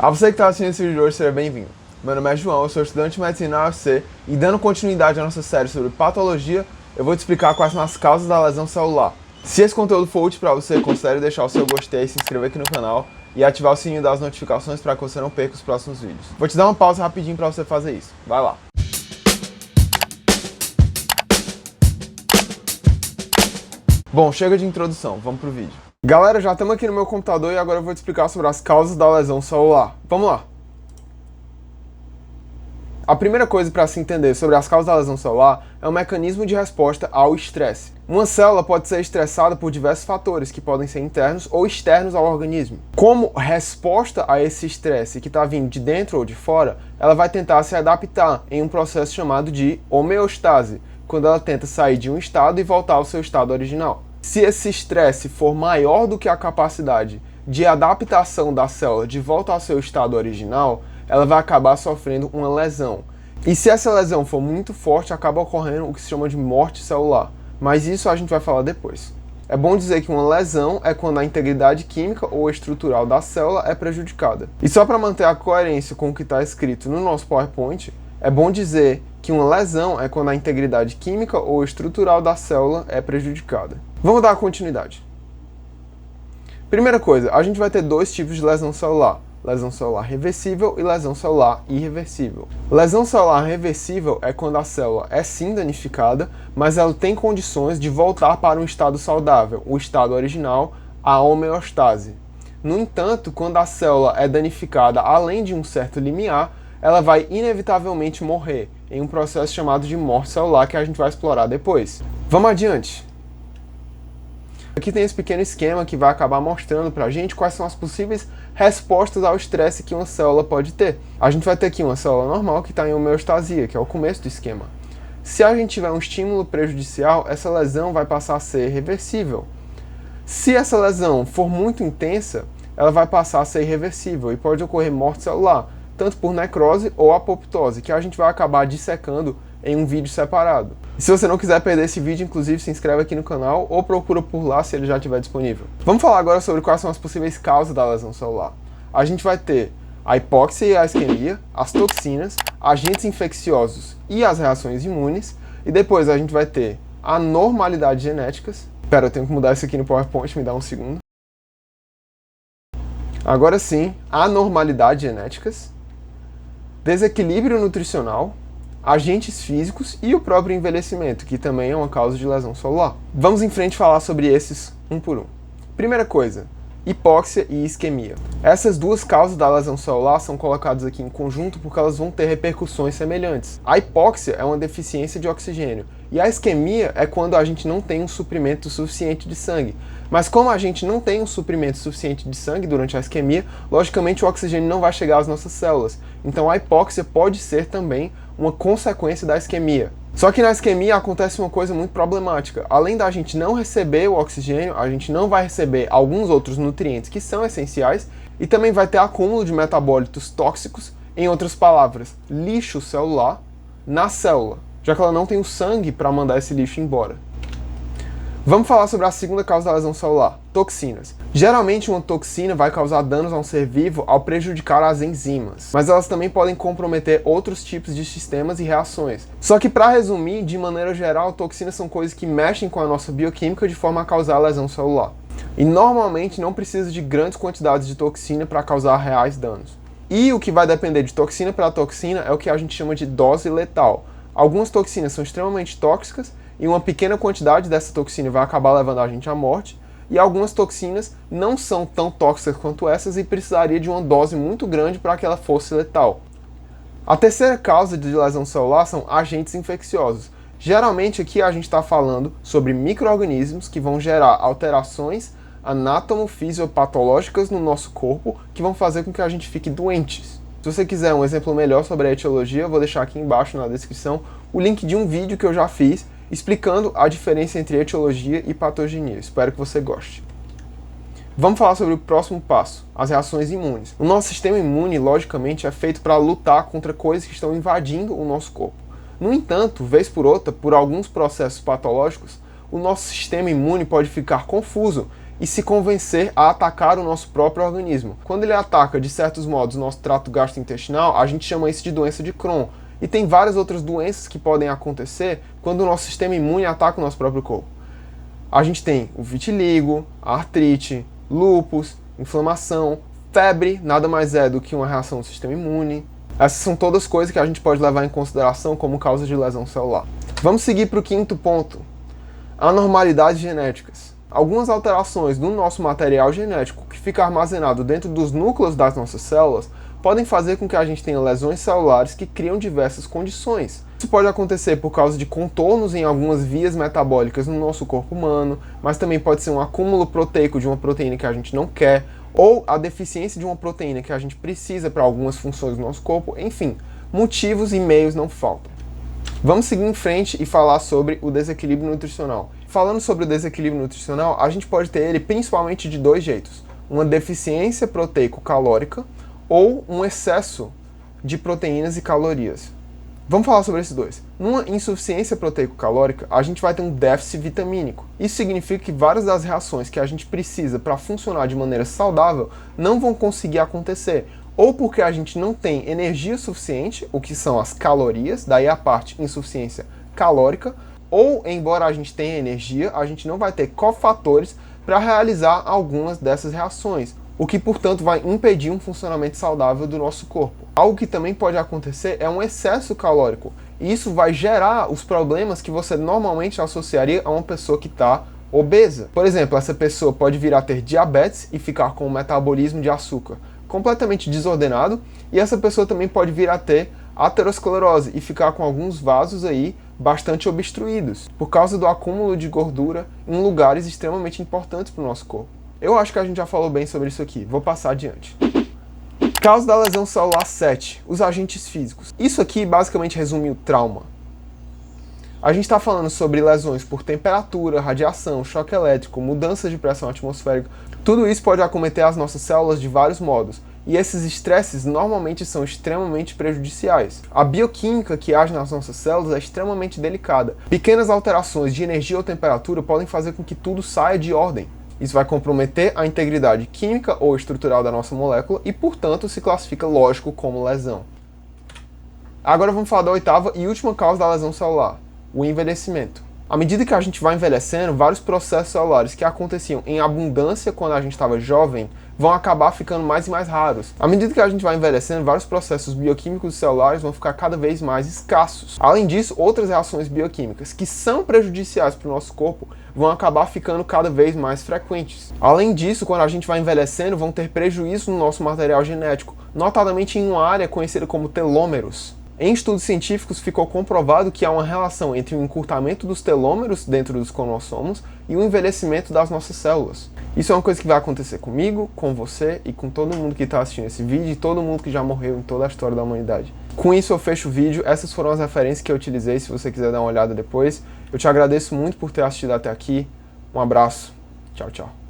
A você que está assistindo esse vídeo de hoje, seja bem-vindo. Meu nome é João, eu sou estudante de medicina na UFC e dando continuidade à nossa série sobre patologia, eu vou te explicar quais são as causas da lesão celular. Se esse conteúdo for útil para você, considere deixar o seu gostei, se inscrever aqui no canal e ativar o sininho das notificações para que você não perca os próximos vídeos. Vou te dar uma pausa rapidinho para você fazer isso. Vai lá. Bom, chega de introdução, vamos pro vídeo. Galera, já estamos aqui no meu computador e agora eu vou te explicar sobre as causas da lesão celular. Vamos lá! A primeira coisa para se entender sobre as causas da lesão celular é o mecanismo de resposta ao estresse. Uma célula pode ser estressada por diversos fatores que podem ser internos ou externos ao organismo. Como resposta a esse estresse que está vindo de dentro ou de fora, ela vai tentar se adaptar em um processo chamado de homeostase, quando ela tenta sair de um estado e voltar ao seu estado original. Se esse estresse for maior do que a capacidade de adaptação da célula de volta ao seu estado original, ela vai acabar sofrendo uma lesão. E se essa lesão for muito forte, acaba ocorrendo o que se chama de morte celular. Mas isso a gente vai falar depois. É bom dizer que uma lesão é quando a integridade química ou estrutural da célula é prejudicada. E só para manter a coerência com o que está escrito no nosso PowerPoint, é bom dizer que uma lesão é quando a integridade química ou estrutural da célula é prejudicada. Vamos dar continuidade. Primeira coisa, a gente vai ter dois tipos de lesão celular reversível e lesão celular irreversível. Lesão celular reversível é quando a célula é sim danificada, mas ela tem condições de voltar para um estado saudável, o estado original, a homeostase. No entanto, quando a célula é danificada além de um certo limiar, ela vai inevitavelmente morrer, em um processo chamado de morte celular que a gente vai explorar depois. Vamos adiante. Aqui tem esse pequeno esquema que vai acabar mostrando pra gente quais são as possíveis respostas ao estresse que uma célula pode ter. A gente vai ter aqui uma célula normal que está em homeostasia, que é o começo do esquema. Se a gente tiver um estímulo prejudicial, essa lesão vai passar a ser reversível. Se essa lesão for muito intensa, ela vai passar a ser irreversível e pode ocorrer morte celular, tanto por necrose ou apoptose, que a gente vai acabar dissecando em um vídeo separado. E se você não quiser perder esse vídeo, inclusive se inscreve aqui no canal ou procura por lá se ele já estiver disponível. Vamos falar agora sobre quais são as possíveis causas da lesão celular. A gente vai ter a hipóxia e a isquemia, as toxinas, agentes infecciosos e as reações imunes, e depois a gente vai ter anormalidades genéticas. Espera, eu tenho que mudar isso aqui no PowerPoint, me dá um segundo. Agora sim, anormalidades genéticas, desequilíbrio nutricional, agentes físicos e o próprio envelhecimento, que também é uma causa de lesão celular. Vamos em frente falar sobre esses um por um. Primeira coisa, hipóxia e isquemia. Essas duas causas da lesão celular são colocadas aqui em conjunto porque elas vão ter repercussões semelhantes. A hipóxia é uma deficiência de oxigênio e a isquemia é quando a gente não tem um suprimento suficiente de sangue. Mas como a gente não tem um suprimento suficiente de sangue durante a isquemia, logicamente o oxigênio não vai chegar às nossas células. Então a hipóxia pode ser também uma consequência da isquemia. Só que na isquemia acontece uma coisa muito problemática. Além da gente não receber o oxigênio, a gente não vai receber alguns outros nutrientes que são essenciais e também vai ter acúmulo de metabólitos tóxicos, em outras palavras, lixo celular, na célula, já que ela não tem o sangue para mandar esse lixo embora. Vamos falar sobre a segunda causa da lesão celular, toxinas. Geralmente uma toxina vai causar danos a um ser vivo ao prejudicar as enzimas, mas elas também podem comprometer outros tipos de sistemas e reações. Só que para resumir, de maneira geral, toxinas são coisas que mexem com a nossa bioquímica de forma a causar lesão celular. E normalmente não precisa de grandes quantidades de toxina para causar reais danos. E o que vai depender de toxina para toxina é o que a gente chama de dose letal. Algumas toxinas são extremamente tóxicas e uma pequena quantidade dessa toxina vai acabar levando a gente à morte, e algumas toxinas não são tão tóxicas quanto essas e precisaria de uma dose muito grande para que ela fosse letal. A terceira causa de lesão celular são agentes infecciosos. Geralmente aqui a gente está falando sobre micro-organismos que vão gerar alterações anatomofisiopatológicas no nosso corpo que vão fazer com que a gente fique doentes. Se você quiser um exemplo melhor sobre a etiologia, eu vou deixar aqui embaixo na descrição o link de um vídeo que eu já fiz explicando a diferença entre etiologia e patogenia. Espero que você goste. Vamos falar sobre o próximo passo, as reações imunes. O nosso sistema imune, logicamente, é feito para lutar contra coisas que estão invadindo o nosso corpo. No entanto, vez por outra, por alguns processos patológicos, o nosso sistema imune pode ficar confuso e se convencer a atacar o nosso próprio organismo. Quando ele ataca, de certos modos, o nosso trato gastrointestinal, a gente chama isso de doença de Crohn. E tem várias outras doenças que podem acontecer quando o nosso sistema imune ataca o nosso próprio corpo. A gente tem o vitiligo, a artrite, lúpus, inflamação, febre, nada mais é do que uma reação do sistema imune. Essas são todas coisas que a gente pode levar em consideração como causa de lesão celular. Vamos seguir para o quinto ponto: anormalidades genéticas. Algumas alterações no nosso material genético que fica armazenado dentro dos núcleos das nossas células podem fazer com que a gente tenha lesões celulares que criam diversas condições. Isso pode acontecer por causa de contornos em algumas vias metabólicas no nosso corpo humano, mas também pode ser um acúmulo proteico de uma proteína que a gente não quer, ou a deficiência de uma proteína que a gente precisa para algumas funções do nosso corpo. Enfim, motivos e meios não faltam. Vamos seguir em frente e falar sobre o desequilíbrio nutricional. Falando sobre o desequilíbrio nutricional, a gente pode ter ele principalmente de dois jeitos: uma deficiência proteico-calórica ou um excesso de proteínas e calorias. Vamos falar sobre esses dois. Numa insuficiência proteico-calórica, a gente vai ter um déficit vitamínico. Isso significa que várias das reações que a gente precisa para funcionar de maneira saudável não vão conseguir acontecer, ou porque a gente não tem energia suficiente, o que são as calorias, daí a parte insuficiência calórica, ou, embora a gente tenha energia, a gente não vai ter cofatores para realizar algumas dessas reações, o que, portanto, vai impedir um funcionamento saudável do nosso corpo. Algo que também pode acontecer é um excesso calórico, e isso vai gerar os problemas que você normalmente associaria a uma pessoa que está obesa. Por exemplo, essa pessoa pode vir a ter diabetes e ficar com um metabolismo de açúcar completamente desordenado, e essa pessoa também pode vir a ter aterosclerose e ficar com alguns vasos aí bastante obstruídos, por causa do acúmulo de gordura em lugares extremamente importantes para o nosso corpo. Eu acho que a gente já falou bem sobre isso aqui, vou passar adiante. Causa da lesão celular 7, os agentes físicos. Isso aqui basicamente resume o trauma. A gente está falando sobre lesões por temperatura, radiação, choque elétrico, mudança de pressão atmosférica. Tudo isso pode acometer as nossas células de vários modos, e esses estresses normalmente são extremamente prejudiciais. A bioquímica que age nas nossas células é extremamente delicada. Pequenas alterações de energia ou temperatura podem fazer com que tudo saia de ordem. Isso vai comprometer a integridade química ou estrutural da nossa molécula e, portanto, se classifica, lógico, como lesão. Agora vamos falar da oitava e última causa da lesão celular: o envelhecimento. À medida que a gente vai envelhecendo, vários processos celulares que aconteciam em abundância quando a gente estava jovem vão acabar ficando mais e mais raros. À medida que a gente vai envelhecendo, vários processos bioquímicos celulares vão ficar cada vez mais escassos. Além disso, outras reações bioquímicas que são prejudiciais para o nosso corpo vão acabar ficando cada vez mais frequentes. Além disso, quando a gente vai envelhecendo, vão ter prejuízo no nosso material genético, notadamente em uma área conhecida como telômeros. Em estudos científicos ficou comprovado que há uma relação entre o encurtamento dos telômeros dentro dos cromossomos e o envelhecimento das nossas células. Isso é uma coisa que vai acontecer comigo, com você e com todo mundo que está assistindo esse vídeo e todo mundo que já morreu em toda a história da humanidade. Com isso eu fecho o vídeo, essas foram as referências que eu utilizei, se você quiser dar uma olhada depois. Eu te agradeço muito por ter assistido até aqui, um abraço, tchau, tchau.